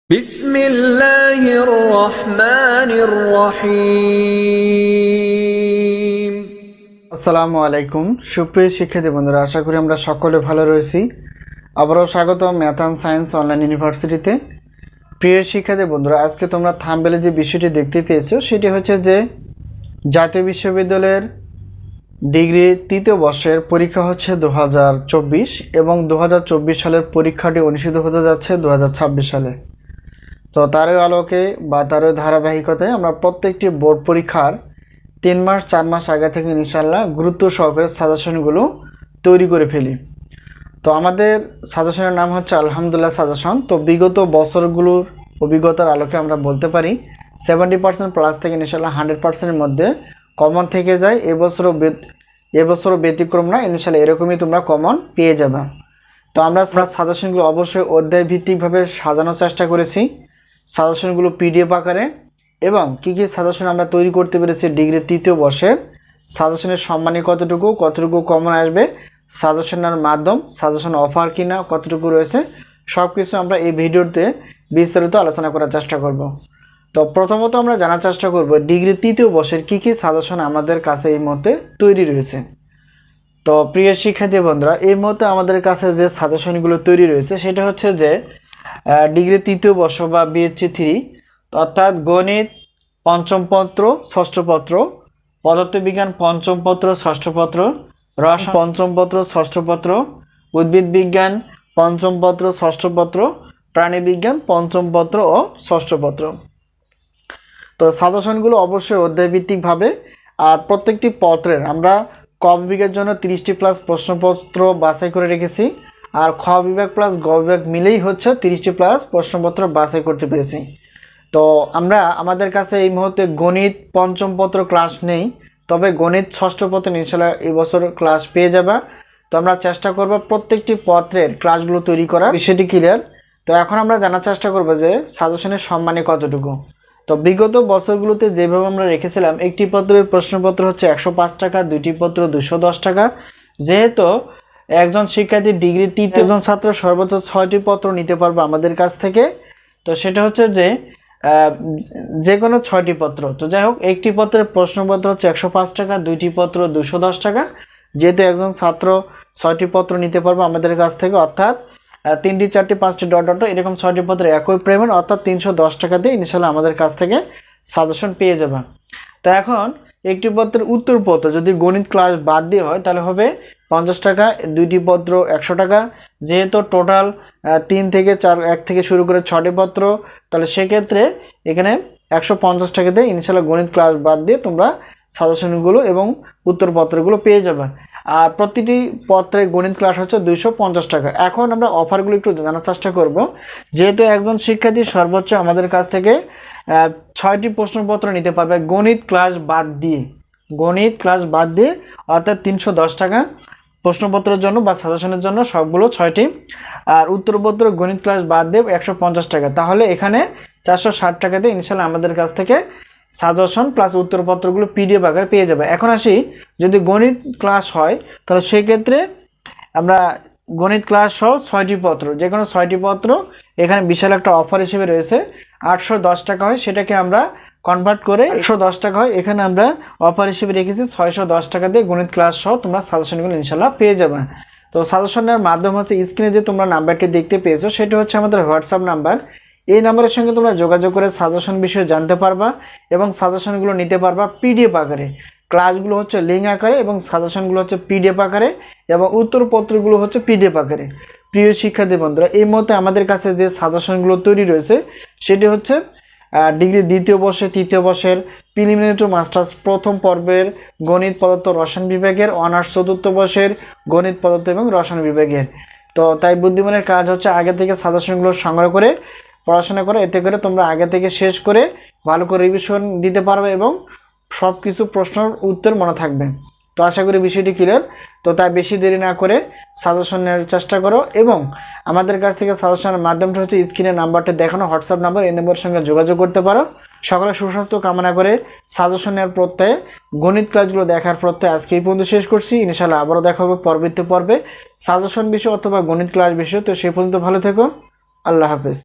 বিসমিল্লাহির রহমানির রহিম। আসসালামু আলাইকুম সুপ্রিয় শিক্ষার্থী বন্ধুরা, আশা করি আমরা সকলে ভালো রয়েছি। আবারও স্বাগত ম্যাথ অ্যান্ড সায়েন্স অনলাইন ইউনিভার্সিটিতে। প্রিয় শিক্ষার্থী বন্ধুরা, আজকে তোমরা থাম্বনেলে যে বিষয়টি দেখতে পেয়েছো সেটি হচ্ছে যে জাতীয় বিশ্ববিদ্যালয়ের ডিগ্রি তৃতীয় বর্ষের পরীক্ষা হচ্ছে 2024 এবং 2024 সালের পরীক্ষাটি অনুষ্ঠিত হতে যাচ্ছে 2026 সালে। তো তারই আলোকে বা তারই ধারাবাহিকতায় আমরা প্রত্যেকটি বোর্ড পরীক্ষার 3 মাস 4 মাস আগে থেকে ইনশাআল্লাহ গুরুত্ব সহকারে সাজেশনগুলো তৈরি করে ফেলি। তো আমাদের সাজেশনের নাম হচ্ছে আলহামদুলিল্লাহ সাজেশন। তো বিগত বছরগুলোর অভিজ্ঞতার আলোকে আমরা বলতে পারি 70% প্লাস থেকে ইনশাআল্লাহ 100%-এর মধ্যে কমন থেকে যায়। এবছরও ব্যতিক্রম না, ইনশাআল্লাহ এরকমই তোমরা কমন পেয়ে যাবে। তো আমরা সাজেশনগুলো অবশ্যই অধ্যায় ভিত্তিকভাবে সাজানোর চেষ্টা করেছি, সাজেশনগুলো পিডিএফ আকারে। এবং কী কী সাজেশন আমরা তৈরি করতে পেরেছি ডিগ্রি তৃতীয় বর্ষের, সাজেশনের সম্মানী কতটুকু কমন আসবে, সাজেশনের মাধ্যম, সাজেশন অফার কিনা কতটুকু রয়েছে, সব কিছু আমরা এই ভিডিওতে বিস্তারিত আলোচনা করার চেষ্টা করব। তো প্রথমত আমরা জানার চেষ্টা করব ডিগ্রি তৃতীয় বর্ষের কী কী সাজেশন আমাদের কাছে এই মুহূর্তে তৈরি রয়েছে। তো প্রিয় শিক্ষার্থী বন্ধুরা, এই মুহূর্তে আমাদের কাছে যে সাজেশনগুলো তৈরি রয়েছে সেটা হচ্ছে যে ডিগ্রি তৃতীয় বর্ষ বা বিএসসি 3, অর্থাৎ গণিত পঞ্চম পত্র ষষ্ঠ পত্র, পদার্থবিজ্ঞান পঞ্চম পত্র ষষ্ঠ পত্র, রসায়ন পঞ্চম পত্র ষষ্ঠ পত্র, উদ্ভিদ বিজ্ঞান পঞ্চম পত্র ষষ্ঠ পত্র, প্রাণীবিজ্ঞান পঞ্চম পত্র ও ষষ্ঠ পত্র। তো সাজেশনগুলো অবশ্যই অধ্যায়ভিত্তিকভাবে, আর প্রত্যেকটি পত্রের আমরা ক বিভাগের জন্য 30টি প্লাস প্রশ্নপত্র বাছাই করে রেখেছি, আর খ বিভাগ প্লাস গ বিভাগ মিলেই হচ্ছে 30টি প্লাস প্রশ্নপত্র বাছাই করতে পেরেছি। তো আমরা আমাদের কাছে এই মুহূর্তে গণিত পঞ্চম পত্র ক্লাস নেই, তবে গণিত ষষ্ঠ পত্র ইনশাআল্লাহ এই বছর ক্লাস পেয়ে যাবে। তো আমরা চেষ্টা করব প্রত্যেকটি পত্রের ক্লাসগুলো তৈরি করার, বিষয়টি ক্লিয়ার। তো এখন আমরা জানার চেষ্টা করব যে সাজেশনের সম্মানে কতটুকু। তো বিগত বছরগুলোতে যেভাবে আমরা রেখেছিলাম, একটি পত্রের প্রশ্নপত্র হচ্ছে 105 টাকা, দুইটি পত্র 210 টাকা। যেহেতু একজন শিক্ষার্থী ডিগ্রি তৃতীয় একজন ছাত্র সর্বোচ্চ 6টি পত্র নিতে পারবে আমাদের কাছ থেকে, তো সেটা হচ্ছে যে কোনো 6টি পত্র। তো যাই হোক, একটি পত্রের প্রশ্নপত্র হচ্ছে 105 টাকা, দুইটি পত্র 210 টাকা। যেহেতু একজন ছাত্র 6টি পত্র নিতে পারবে আমাদের কাছ থেকে, অর্থাৎ 3টি 4টি 5টি ডট এরকম 6টি পত্র একই পেমেন্ট, অর্থাৎ 310 টাকা দিয়ে ইনশাআল্লাহ আমাদের কাছ থেকে সাজেশন পেয়ে যাবে। তো এখন একটি পত্রের উত্তরপত্র যদি গণিত ক্লাস বাদ দিয়ে হয় তাহলে হবে 50 টাকা, দুইটি পত্র 100 টাকা। যেহেতু টোটাল 3 থেকে 4, 1 থেকে শুরু করে 6টি পত্র, তাহলে সেক্ষেত্রে এখানে 150 টাকা দিয়ে ইনশাআল্লাহ গণিত ক্লাস বাদ দিয়ে তোমরা সাজেশনগুলো এবং উত্তরপত্রগুলো পেয়ে যাবে। আর প্রতিটি পত্রে গণিত ক্লাস হচ্ছে 250 টাকা। এখন আমরা অফারগুলো একটু জানার চেষ্টা করব। যেহেতু একজন শিক্ষার্থী সর্বোচ্চ আমাদের কাছ থেকে 6টি প্রশ্নপত্র নিতে পারবে গণিত ক্লাস বাদ দিয়ে, অর্থাৎ 310 টাকা প্রশ্নপত্রের জন্য বা সাজেশনের জন্য সবগুলো 6টি, আর উত্তরপত্র গণিত ক্লাস বাদ দিয়ে 150 টাকা। তাহলে এখানে 460 টাকা দিয়ে ইনশাআল্লাহ আমাদের কাছ থেকে সাজেশন প্লাস উত্তরপত্রগুলো পিডিএফ আকারে পেয়ে যাবে। এখন আসি, যদি গণিত ক্লাস হয় তাহলে সেক্ষেত্রে আমরা গণিত ক্লাস সহ 6টি পত্র, যে কোনো 6টি পত্র এখানে বিশাল একটা অফার হিসেবে রয়েছে। 810 টাকা হয়, সেটাকে আমরা কনভার্ট করে 110 টাকা হয়। এখানে আমরা অফার হিসেবে রেখেছি 610 টাকা দিয়ে গণিত ক্লাস সহ তোমরা সাজেশনগুলো ইনশাআল্লাহ পেয়ে যাবে। তো সাজেশনের মাধ্যম হচ্ছে স্ক্রিনে যে তোমরা নাম্বারটি দেখতে পেয়েছো সেটা হচ্ছে আমাদের হোয়াটসঅ্যাপ নাম্বার। এই নাম্বারের সঙ্গে তোমরা যোগাযোগ করে সাজেশন বিষয়ে জানতে পারবা এবং সাজেশনগুলো নিতে পারবা পিডিএফ আকারে। ক্লাসগুলো হচ্ছে লিঙ্ক আকারে এবং সাজেশনগুলো হচ্ছে পিডিএফ আকারে এবং উত্তরপত্রগুলো হচ্ছে পিডিএফ আকারে। প্রিয় শিক্ষার্থী বন্ধুরা, এই মুহূর্তে আমাদের কাছে যে সাজেশনগুলো তৈরি রয়েছে সেটি হচ্ছে ডিগ্রি দ্বিতীয় বর্ষে তৃতীয় বর্ষের প্রিলিমিনারি টু মাস্টার্স প্রথম পর্বের গণিত পদার্থ রসায়ন বিভাগের, অনার্স চতুর্থ বর্ষের গণিত পদার্থ এবং রসায়ন বিভাগের। তো তাই বুদ্ধিমানের কাজ হচ্ছে আগে থেকে সাজেশনগুলো সংগ্রহ করে পড়াশোনা করে, এতে করে তোমরা আগে থেকে শেষ করে ভালো করে রিভিশন দিতে পারবে এবং সব কিছু প্রশ্নের উত্তর মনে থাকবে। তো আশা করি বিষয়টি ক্লিয়ার। তো তাই বেশি দেরি না করে সাজেশন নেওয়ার চেষ্টা করো এবং আমাদের কাছ থেকে সাজেশনের মাধ্যমটা হচ্ছে স্ক্রিনের নাম্বারটা দেখানো হোয়াটসঅ্যাপ নাম্বার, এই নাম্বারের সঙ্গে যোগাযোগ করতে পারো। সকলে সুস্বাস্থ্য কামনা করে সাজেশন নেওয়ার প্রত্যয়ে, গণিত ক্লাসগুলো দেখার প্রত্যয়ে আজকে এই পর্যন্ত শেষ করছি। ইনশাআল্লাহ আবারও দেখা হবে পরবর্তী পর্বে সাজেশন বিষয় অথবা গণিত ক্লাস বিষয়। তো সেই পর্যন্ত ভালো থেকো, আল্লাহ হাফেজ।